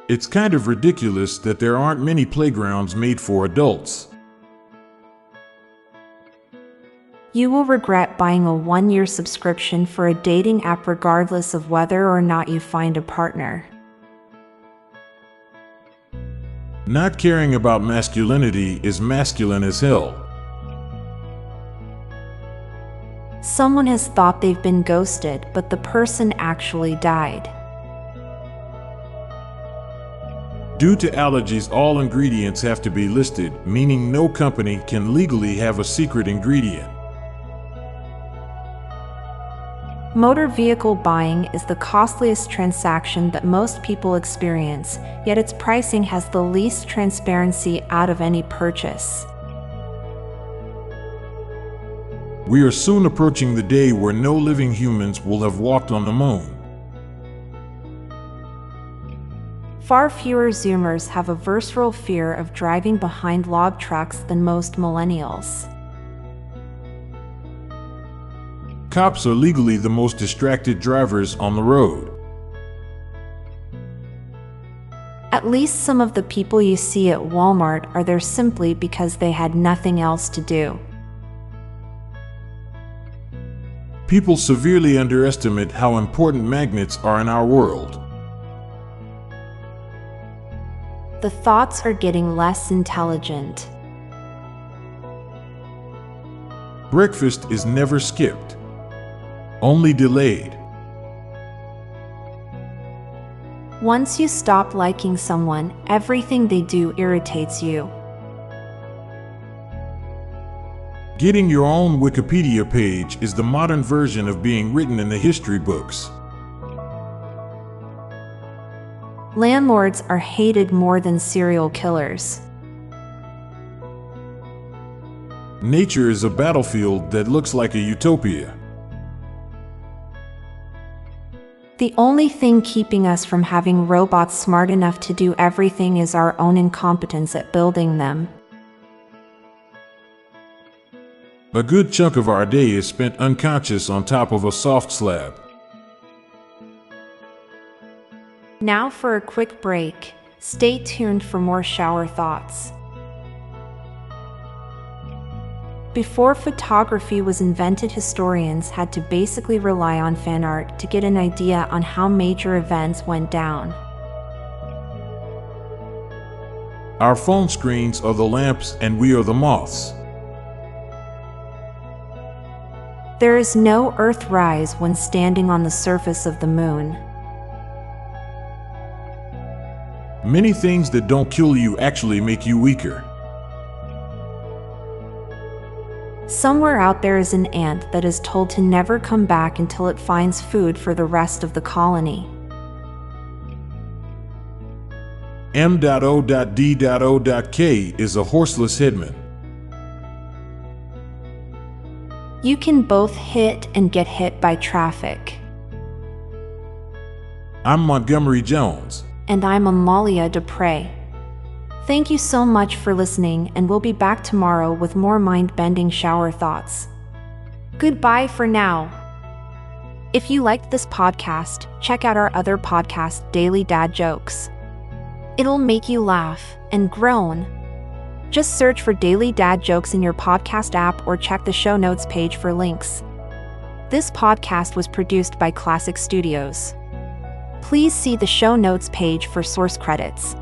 It's kind of ridiculous that there aren't many playgrounds made for adults. You will regret buying a 1-year subscription for a dating app regardless of whether or not you find a partner. Not caring about masculinity is masculine as hell. Someone has thought they've been ghosted, but the person actually died. Due to allergies, all ingredients have to be listed, meaning no company can legally have a secret ingredient. Motor vehicle buying is the costliest transaction that most people experience, yet its pricing has the least transparency out of any purchase. We are soon approaching the day where no living humans will have walked on the moon. Far fewer Zoomers have a visceral fear of driving behind log trucks than most millennials. Cops are legally the most distracted drivers on the road. At least some of the people you see at Walmart are there simply because they had nothing else to do. People severely underestimate how important magnets are in our world. The thoughts are getting less intelligent. Breakfast is never skipped, only delayed. Once you stop liking someone, everything they do irritates you. Getting your own Wikipedia page is the modern version of being written in the history books. Landlords are hated more than serial killers. Nature is a battlefield that looks like a utopia. The only thing keeping us from having robots smart enough to do everything is our own incompetence at building them. A good chunk of our day is spent unconscious on top of a soft slab. Now for a quick break. Stay tuned for more shower thoughts. Before photography was invented, historians had to basically rely on fan art to get an idea on how major events went down. Our phone screens are the lamps and we are the moths. There is no Earthrise when standing on the surface of the moon. Many things that don't kill you actually make you weaker. Somewhere out there is an ant that is told to never come back until it finds food for the rest of the colony. M.O.D.O.K is a horseless headman. You can both hit and get hit by traffic. I'm Montgomery Jones. And I'm Amalia Dupre. Thank you so much for listening, and we'll be back tomorrow with more mind-bending shower thoughts. Goodbye for now. If you liked this podcast, check out our other podcast, Daily Dad Jokes. It'll make you laugh and groan. Just search for Daily Dad Jokes in your podcast app or check the show notes page for links. This podcast was produced by Klassic Studios. Please see the show notes page for source credits.